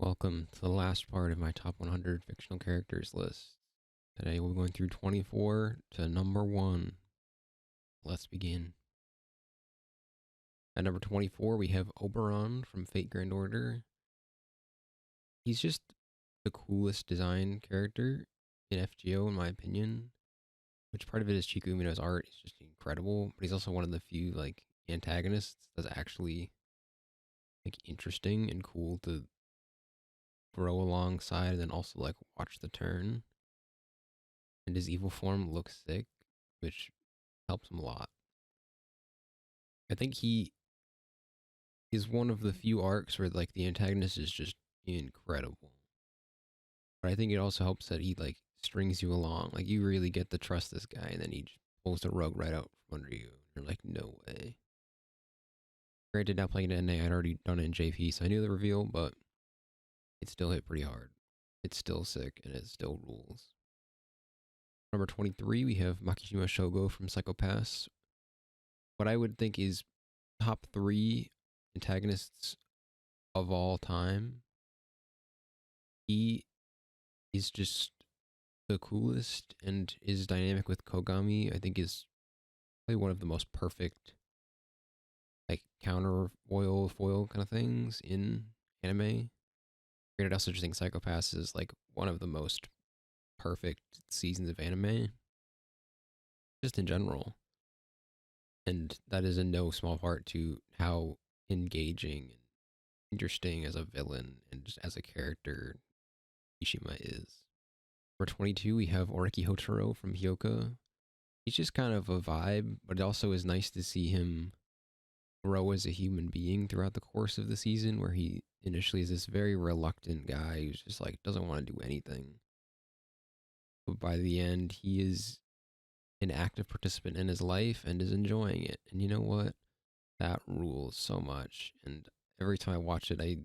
Welcome to the last part of my top 100 fictional characters list. Today we're going through 24 to number 1. Let's begin. At number 24, we have Oberon from Fate Grand Order. He's just the coolest design character in FGO, in my opinion. Which part of it is Chico Umino's art is just incredible, but he's also one of the few antagonists that's actually interesting and cool to grow alongside and then also watch the turn. And his evil form looks sick, which helps him a lot. I think he is one of the few arcs where the antagonist is just incredible. But I think it also helps that he strings you along. Like you really get to trust this guy, and then he just pulls the rug right out from under you. You're like, no way. Granted, now playing it in NA, I'd already done it in JP, so I knew the reveal, but it still hit pretty hard. It's still sick, and it still rules. Number 23, we have Makishima Shogo from Psycho-Pass. What I would think is top 3 antagonists of all time. He is just the coolest, and his dynamic with Kogami, I think, is probably one of the most perfect counter foil kind of things in anime. Granted, I also just think Psycho-Pass is one of the most perfect seasons of anime, just in general. And that is in no small part to how engaging and interesting as a villain and just as a character Ishima is. For 22, we have Oreki Hotaro from Hyoka. He's just kind of a vibe, but it also is nice to see him grow as a human being throughout the course of the season, where he initially is this very reluctant guy who's just doesn't want to do anything. But by the end, he is an active participant in his life and is enjoying it. And you know what? That rules so much. And every time I watch it, I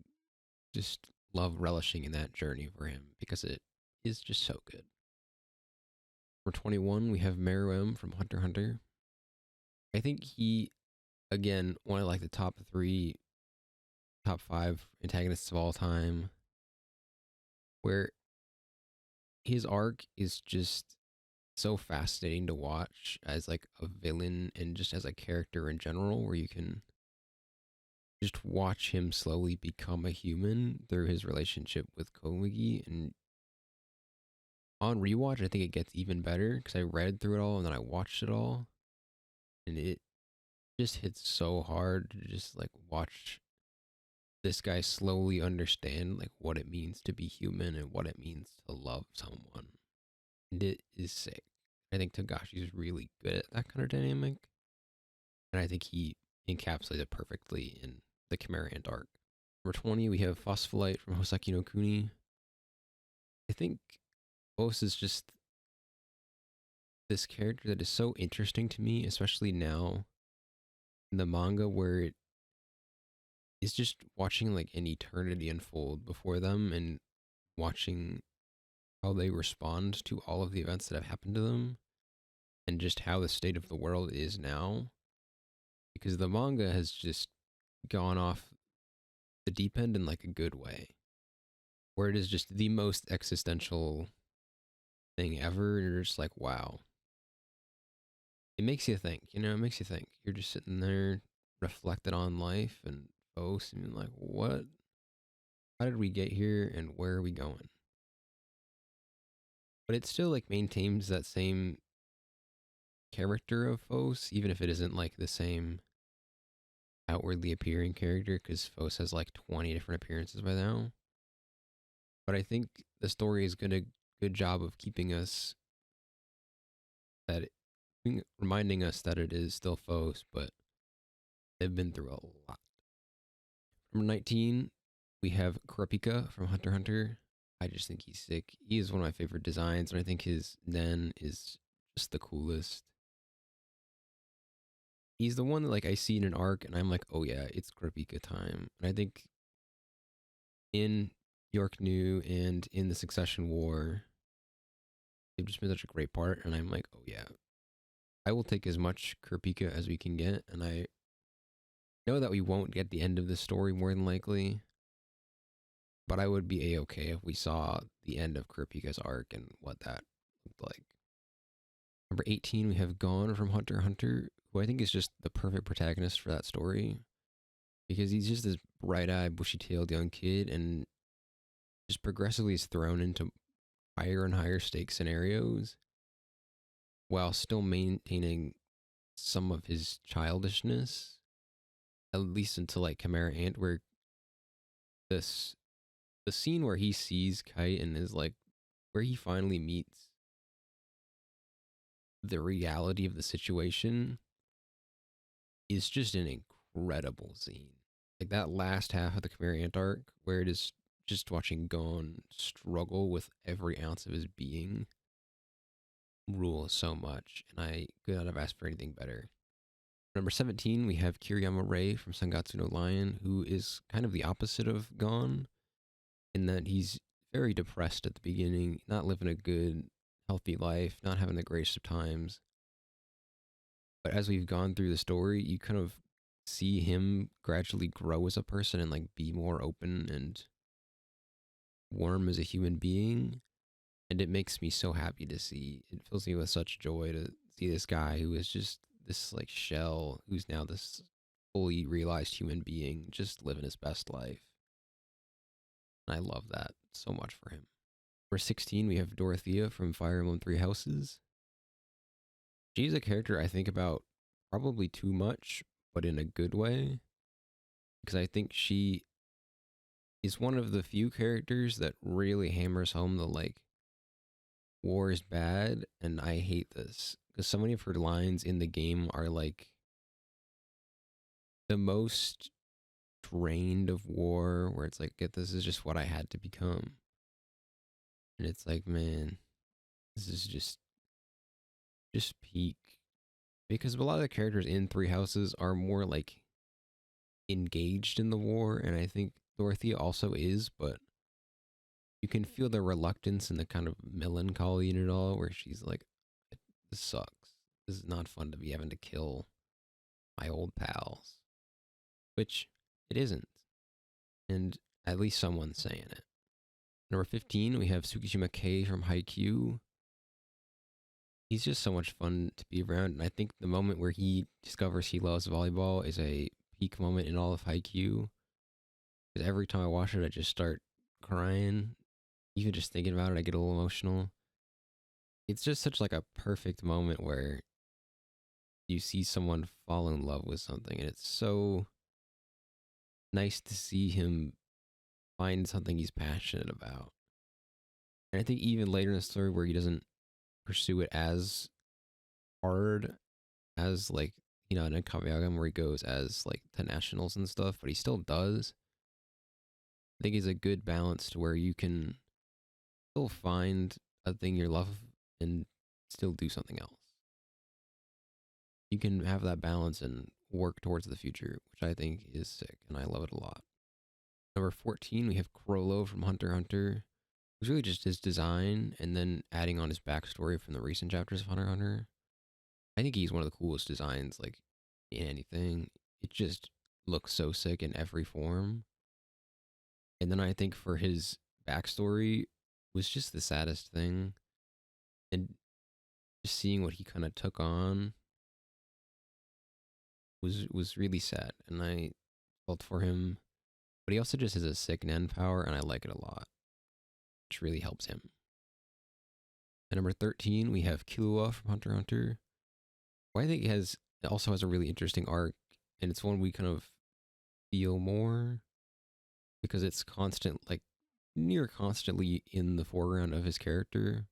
just love relishing in that journey for him because it is just so good. For 21, we have Meru M from Hunter x Hunter. I think he, again, one of the top 3, top 5 antagonists of all time, where his arc is just so fascinating to watch as a villain and just as a character in general, where you can just watch him slowly become a human through his relationship with Komagi. And on rewatch, I think it gets even better because I read through it all and then I watched it all, and it just hits so hard to just watch this guy slowly understand what it means to be human and what it means to love someone. And it is sick. I think Togashi is really good at that kind of dynamic, and I think he encapsulates it perfectly in the Chimera Ant arc. Number 20, we have Phospholite from Hoseki no Kuni. I think Phos is just this character that is so interesting to me, especially now in the manga, where it is just watching an eternity unfold before them and watching how they respond to all of the events that have happened to them and just how the state of the world is now. Because the manga has just gone off the deep end in a good way, where it is just the most existential thing ever. And you're just wow. It makes you think, it makes you think. You're just sitting there reflecting on life and both and what? How did we get here and where are we going? But it still maintains that same character of Phos, even if it isn't the same outwardly appearing character, because Phos has 20 different appearances by now. But I think the story has done a good job of keeping us reminding us that it is still Phos, but they've been through a lot. Number 19, we have Kurapika from Hunter x Hunter. I just think he's sick. He is one of my favorite designs, and I think his Nen is just the coolest. He's the one that I see in an arc, and I'm oh yeah, it's Kurapika time. And I think in York New and in the Succession War, they've just been such a great part, and I'm oh yeah, I will take as much Kurapika as we can get, and I know that we won't get the end of the story more than likely, but I would be a-okay if we saw the end of Kurapika's arc and what that looked like. Number 18, we have Gon from Hunter x Hunter, who I think is just the perfect protagonist for that story because he's just this bright-eyed, bushy-tailed young kid and just progressively is thrown into higher and higher stakes scenarios while still maintaining some of his childishness, at least until like Chimera Ant, where this the scene where he sees Kite and is like where he finally meets the reality of the situation is just an incredible scene. Like that last half of the Chimera Ant arc, where it is just watching Gon struggle with every ounce of his being, rules so much, and I could not have asked for anything better. Number 17, we have Kiriyama Rei from Sangatsu no Lion, who is kind of the opposite of Gon, in that he's very depressed at the beginning, not living a good, healthy life, not having the greatest of times. But as we've gone through the story, you kind of see him gradually grow as a person and like be more open and warm as a human being. And it makes me so happy to see. It fills me with such joy to see this guy who is just this like shell, who's now this fully realized human being, just living his best life. And I love that so much for him. Number 16, we have Dorothea from Fire Emblem Three Houses. She's a character I think about probably too much, but in a good way. Because I think she is one of the few characters that really hammers home the like, war is bad and I hate this. Because so many of her lines in the game are like the most drained of war, where it's like, this is just what I had to become. And it's like, man, this is just peak. Because a lot of the characters in Three Houses are more like engaged in the war, and I think Dorothea also is, but you can feel the reluctance and the kind of melancholy in it all, where she's like, this sucks. This is not fun to be having to kill my old pals. Which it isn't. And at least someone's saying it. Number 15, we have Tsukishima Kei from Haikyuu. He's just so much fun to be around, and I think the moment where he discovers he loves volleyball is a peak moment in all of Haikyuu. Because every time I watch it, I just start crying. Even just thinking about it, I get a little emotional. It's just such like a perfect moment where you see someone fall in love with something, and it's so nice to see him find something he's passionate about. And I think even later in the story where he doesn't pursue it as hard as like, in a Kamehameha where he goes as like to nationals and stuff, but he still does. I think it's a good balance to where you can still find a thing you love and still do something else. You can have that balance and work towards the future, which I think is sick, and I love it a lot. Number 14, we have Chrollo from Hunter x Hunter. It was really just his design and then adding on his backstory from the recent chapters of Hunter x Hunter. I think he's one of the coolest designs, like, in anything. It just looks so sick in every form. And then I think for his backstory was just the saddest thing. And just seeing what he kind of took on was really sad. And I felt for him. But he also just has a sick Nen power, and I like it a lot, which really helps him. At number 13, we have Killua from Hunter x Hunter. Who I think it also has a really interesting arc, and it's one we kind of feel more because it's constant, like near constantly in the foreground of his character,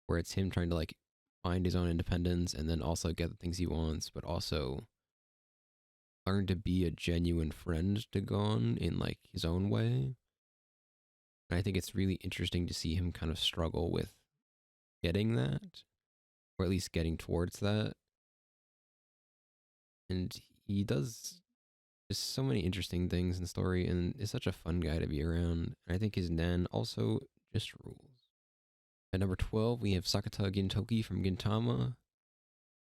where it's him trying to like find his own independence and then also get the things he wants, but also learn to be a genuine friend to Gon in like his own way. And I think it's really interesting to see him kind of struggle with getting that, or at least getting towards that. And he does just so many interesting things in the story and is such a fun guy to be around. And I think his Nen also just rules. At number 12, we have Sakata Gintoki from Gintama.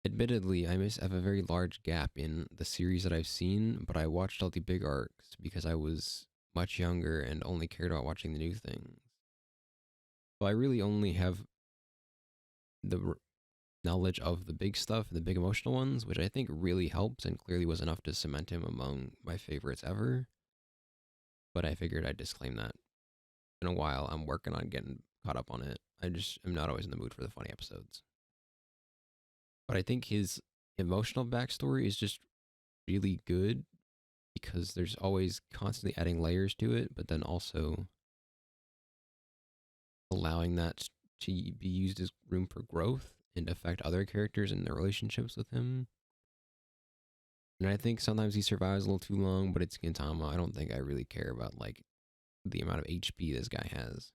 Admittedly, I have a very large gap in the series that I've seen, but I watched all the big arcs because I was much younger and only cared about watching the new things. So I really only have the knowledge of the big stuff and the big emotional ones, which I think really helps and clearly was enough to cement him among my favorites ever. But I figured I'd disclaim that. In a while, I'm working on getting caught up on it. I just am not always in the mood for the funny episodes. But I think his emotional backstory is just really good because there's always constantly adding layers to it, but then also allowing that to be used as room for growth and affect other characters and their relationships with him. And I think sometimes he survives a little too long, but it's Gintama. I don't think I really care about like the amount of HP this guy has.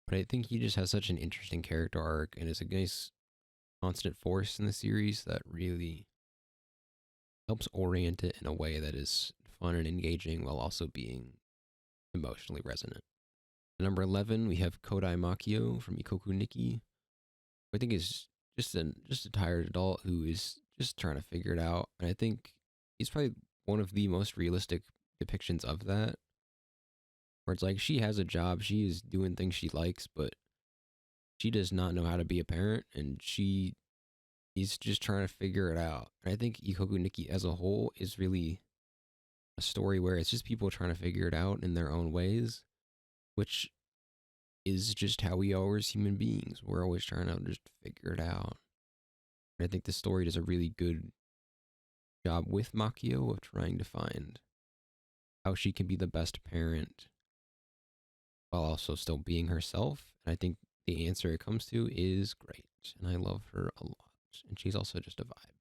But I think he just has such an interesting character arc and is a nice constant force in the series that really helps orient it in a way that is fun and engaging while also being emotionally resonant. At number 11, we have Kodai Makio from Ikoku Nikki, who I think is just a tired adult who is just trying to figure it out. And I think he's probably one of the most realistic depictions of that, where it's like she has a job, she is doing things she likes, but she does not know how to be a parent, and she is just trying to figure it out. And I think Ikoku Nikki as a whole is really a story where it's just people trying to figure it out in their own ways, which is just how we are as human beings. We're always trying to just figure it out. And I think the story does a really good job with Makio of trying to find how she can be the best parent while also still being herself. And I think the answer it comes to is great. And I love her a lot. And she's also just a vibe.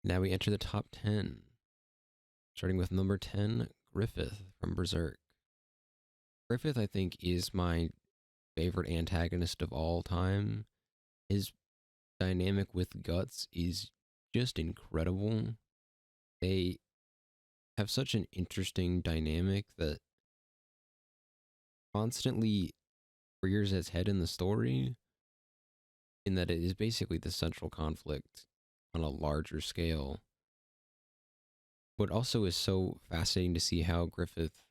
Now we enter the top 10. Starting with number 10, Griffith from Berserk. Griffith, I think, is my favorite antagonist of all time. His dynamic with Guts is just incredible. They have such an interesting dynamic that constantly rears its head in the story, in that it is basically the central conflict on a larger scale. But also is so fascinating to see how Griffith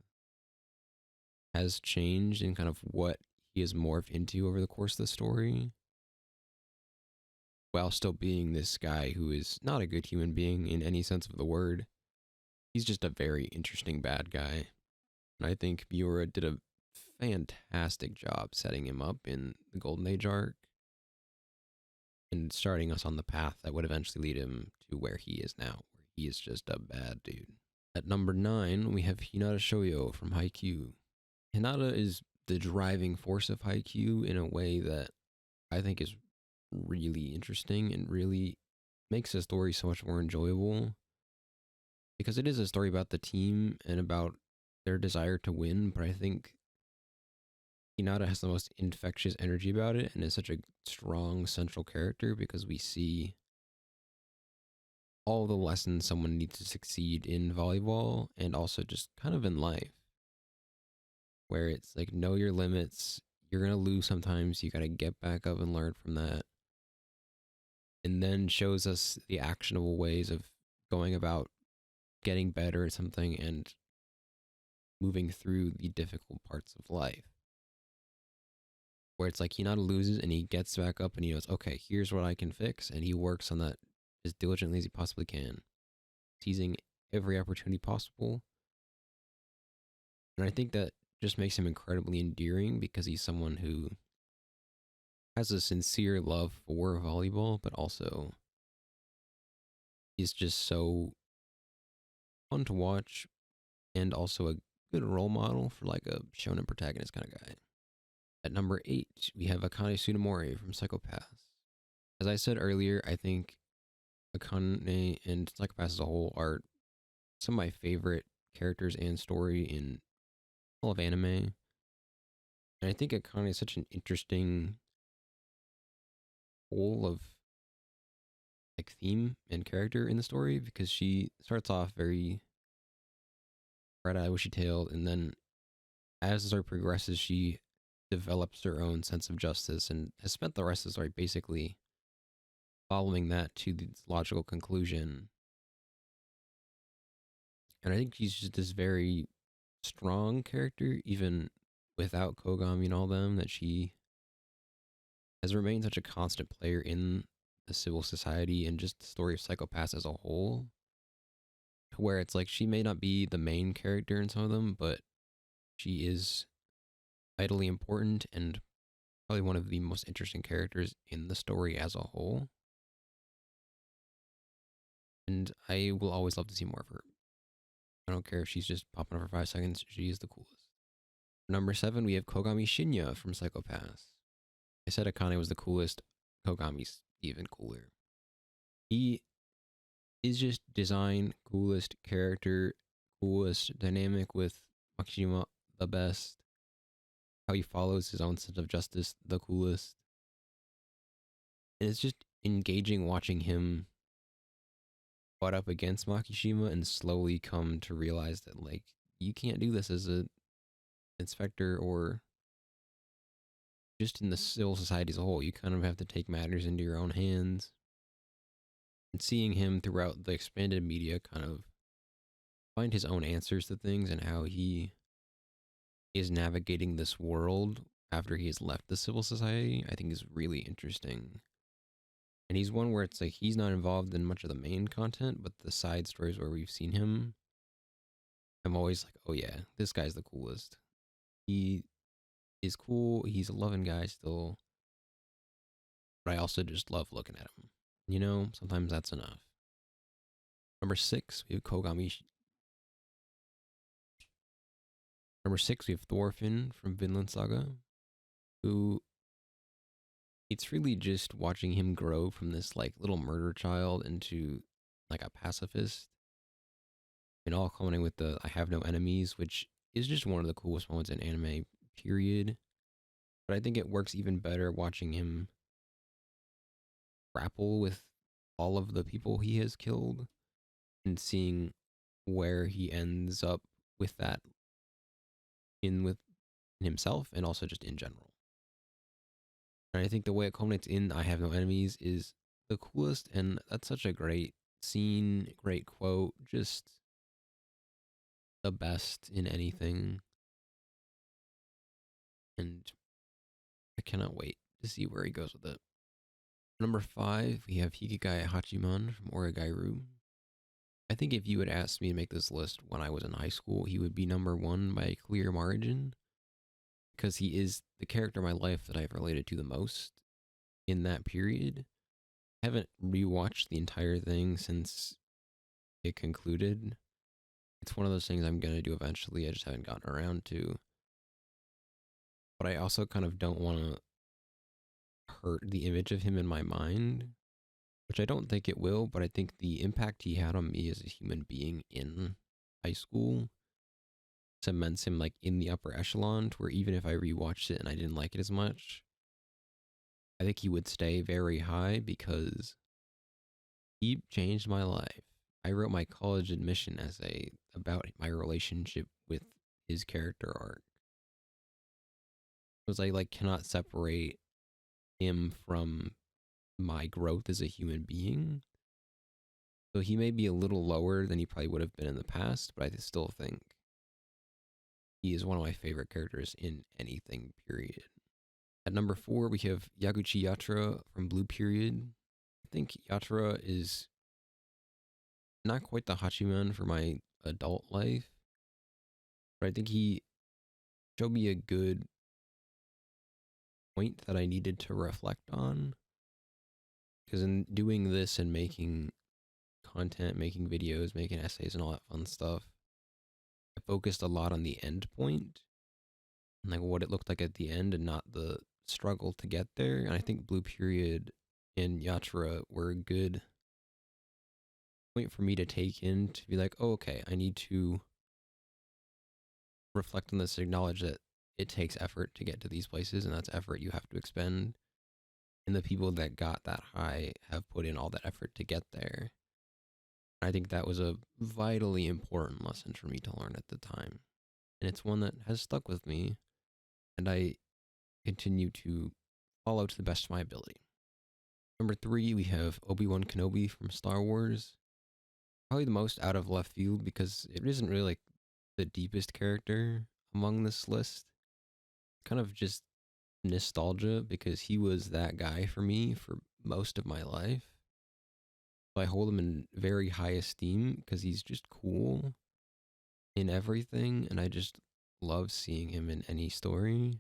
has changed and kind of what he has morphed into over the course of the story, while still being this guy who is not a good human being in any sense of the word. He's just a very interesting bad guy. And I think Miura did a fantastic job setting him up in the Golden Age arc and starting us on the path that would eventually lead him to where he is now, where he is just a bad dude. At number 9, we have Hinata Shoyo from Haikyuu. Hinata is the driving force of Haikyuu in a way that I think is really interesting and really makes the story so much more enjoyable, because it is a story about the team and about their desire to win, but I think Hinata has the most infectious energy about it and is such a strong central character because we see all the lessons someone needs to succeed in volleyball and also just kind of in life, where it's like, know your limits. You're going to lose sometimes. You got to get back up and learn from that. And then shows us the actionable ways of going about getting better at something and moving through the difficult parts of life. Where it's like Hinata loses and he gets back up and he goes, okay, here's what I can fix. And he works on that as diligently as he possibly can, seizing every opportunity possible. And I think that just makes him incredibly endearing because he's someone who has a sincere love for volleyball, but also is just so fun to watch and also a good role model for like a shonen protagonist kind of guy. At number 8, we have Akane Tsunemori from Psychopaths. As I said earlier, I think Akane and Psychopaths as a whole are some of my favorite characters and story in all of anime. And I think Akane is such an interesting whole of like theme and character in the story because she starts off very red-eyed, wishy-tailed, and then as the story progresses, she develops her own sense of justice and has spent the rest of the story basically following that to its logical conclusion. And I think she's just this very strong character, even without Kogami and all them, that she has remained such a constant player in the civil society and just the story of Psychopaths as a whole. Where it's like she may not be the main character in some of them, but she is vitally important and probably one of the most interesting characters in the story as a whole. And I will always love to see more of her. I don't care if she's just popping up for 5 seconds, she is the coolest. Number 7, we have Kogami Shinya from Psychopaths. I said Akane was the coolest, Kogami's even cooler. He is just design, coolest character, coolest dynamic with Makishima, the best. How he follows his own sense of justice, the coolest. And it's just engaging watching him butt up against Makishima and slowly come to realize that, like, you can't do this as a inspector or just in the civil society as a whole. You kind of have to take matters into your own hands. And seeing him throughout the expanded media kind of find his own answers to things and how he is navigating this world after he has left the civil society, I think is really interesting. And he's one where it's like he's not involved in much of the main content, but the side stories where we've seen him, I'm always like, oh yeah, this guy's the coolest. He is cool. He's a loving guy still, but I also just love looking at him. You know, sometimes that's enough. Number 6, we have Kogami. Number 6, we have Thorfinn from Vinland Saga, who it's really just watching him grow from this like little murder child into like a pacifist, and all culminating with the I have no enemies, which is just one of the coolest moments in anime, period. But I think it works even better watching him grapple with all of the people he has killed and seeing where he ends up with that in with himself and also just in general. And I think the way it culminates in I have no enemies is the coolest, and that's such a great scene, great quote, just the best in anything. And I cannot wait to see where he goes with it. Number 5, we have Hikigai Hachiman from Origairu. I think if you had asked me to make this list when I was in high school, he would be number 1 by a clear margin, because he is the character in my life that I've related to the most in that period. I haven't rewatched the entire thing since it concluded. It's one of those things I'm going to do eventually. I just haven't gotten around to. But I also kind of don't want to hurt the image of him in my mind, which I don't think it will, but I think the impact he had on me as a human being in high school cements him like in the upper echelon, to where even if I rewatched it and I didn't like it as much, I think he would stay very high because he changed my life. I wrote my college admission essay about my relationship with his character arc. Because I like cannot separate him from my growth as a human being. So he may be a little lower than he probably would have been in the past, but I still think he is one of my favorite characters in anything, period. At number 4, we have Yaguchi Yatra from Blue Period. I think Yatra is not quite the Hachiman for my adult life, but I think he showed me a good point that I needed to reflect on. Because in doing this and making content, making videos, making essays, and all that fun stuff, I focused a lot on the end point and like what it looked like at the end and not the struggle to get there. And I think Blue Period and Yatra were a good point for me to take in to be like, oh, okay, I need to reflect on this, acknowledge that it takes effort to get to these places, and that's effort you have to expend. And the people that got that high have put in all that effort to get there. I think that was a vitally important lesson for me to learn at the time. And it's one that has stuck with me, and I continue to follow to the best of my ability. Number 3, we have Obi-Wan Kenobi from Star Wars. Probably the most out of left field because it isn't really like the deepest character among this list. Kind of just nostalgia because he was that guy for me for most of my life. So I hold him in very high esteem because he's just cool in everything, and I just love seeing him in any story.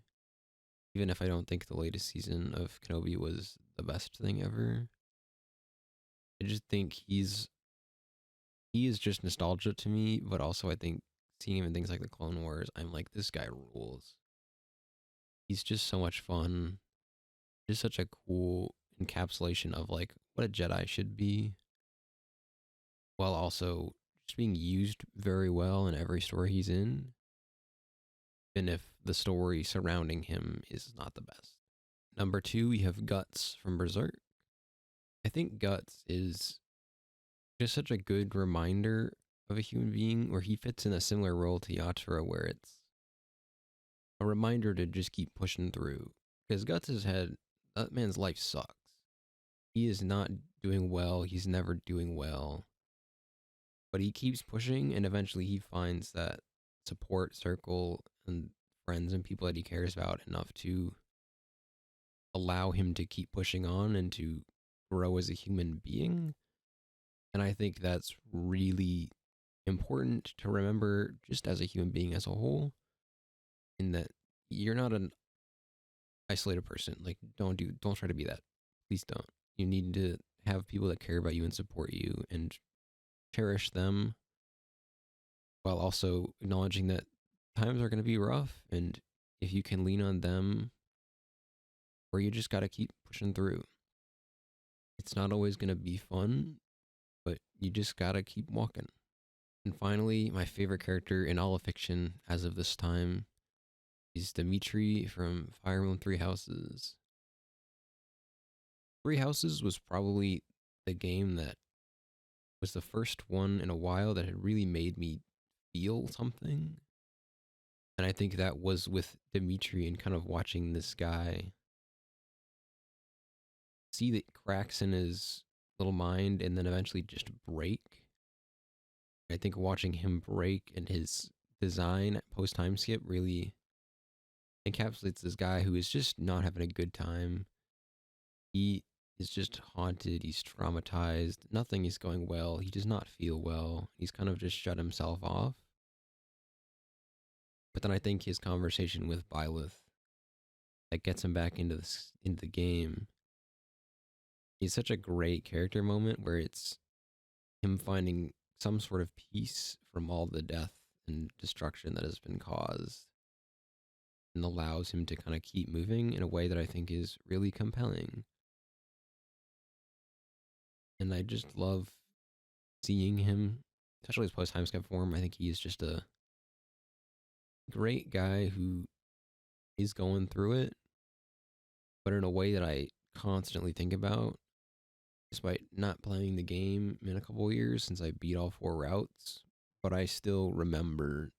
Even if I don't think the latest season of Kenobi was the best thing ever, I just think he is just nostalgia to me. But also, I think seeing him in things like the Clone Wars, I'm like, this guy rules. He's just so much fun. Just such a cool encapsulation of like what a Jedi should be, while also just being used very well in every story he's in, even if the story surrounding him is not the best. Number two, we have Guts from Berserk. I think Guts is just such a good reminder of a human being where he fits in a similar role to Yatura, where it's a reminder to just keep pushing through. Because Guts has had, that man's life sucks. He is not doing well. He's never doing well. But he keeps pushing, and eventually he finds that support circle and friends and people that he cares about enough to allow him to keep pushing on and to grow as a human being. And I think that's really important to remember just as a human being as a whole, in that you're not an isolated person. Like don't try to be that. Please don't. You need to have people that care about you and support you and cherish them, while also acknowledging that times are going to be rough, and if you can lean on them, or you just got to keep pushing through. It's not always going to be fun, but you just got to keep walking. And finally, my favorite character in all of fiction as of this time is Dimitri from Fire Emblem Three Houses. Three Houses was probably the game that was the first one in a while that had really made me feel something. And I think that was with Dimitri and kind of watching this guy see the cracks in his little mind and then eventually just break. I think watching him break and his design post time skip really encapsulates this guy who is just not having a good time. He is just haunted. He's traumatized. Nothing is going well. He does not feel well. He's kind of just shut himself off. But then I think his conversation with Byleth that gets him back into the game is such a great character moment where it's him finding some sort of peace from all the death and destruction that has been caused, and allows him to kind of keep moving in a way that I think is really compelling. And I just love seeing him, especially his post time skip form. I think he is just a great guy who is going through it, but in a way that I constantly think about, despite not playing the game in a couple of years since I beat all four routes. But I still remember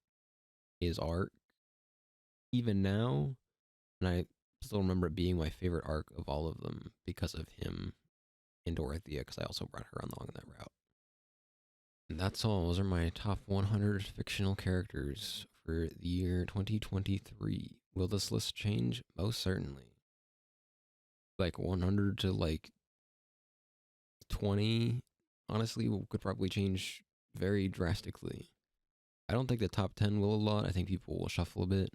his arc even now, and I still remember it being my favorite arc of all of them because of him and Dorothea, because I also brought her along that route. And that's all. Those are my top 100 fictional characters for the year 2023. Will this list change? Most certainly. Like 100 to like 20, honestly, could probably change very drastically. I don't think the top 10 will a lot. I think people will shuffle a bit.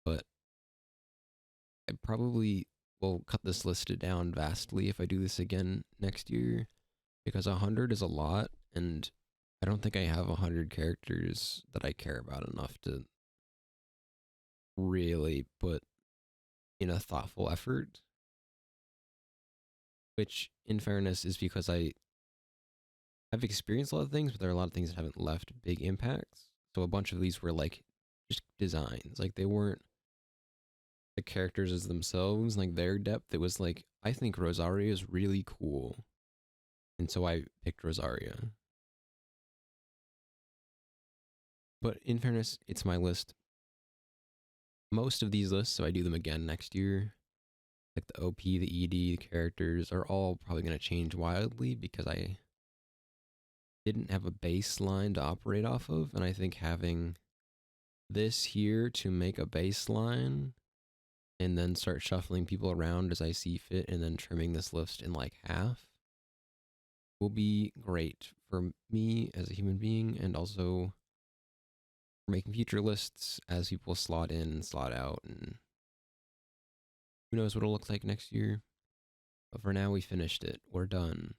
But I probably will cut this list down vastly if I do this again next year, because 100 is a lot, and I don't think I have 100 characters that I care about enough to really put in a thoughtful effort. Which, in fairness, is because I've experienced a lot of things, but there are a lot of things that haven't left big impacts. So a bunch of these were like just designs. Like they weren't the characters as themselves, like their depth. It was like, I think Rosaria is really cool. And so I picked Rosaria. But in fairness, it's my list. Most of these lists, so I do them again next year, like the OP, the ED, the characters are all probably going to change wildly because I didn't have a baseline to operate off of, and I think having this here to make a baseline and then start shuffling people around as I see fit and then trimming this list in like half will be great for me as a human being and also for making future lists as people slot in and slot out. And who knows what it'll look like next year. But for now, we finished it. We're done.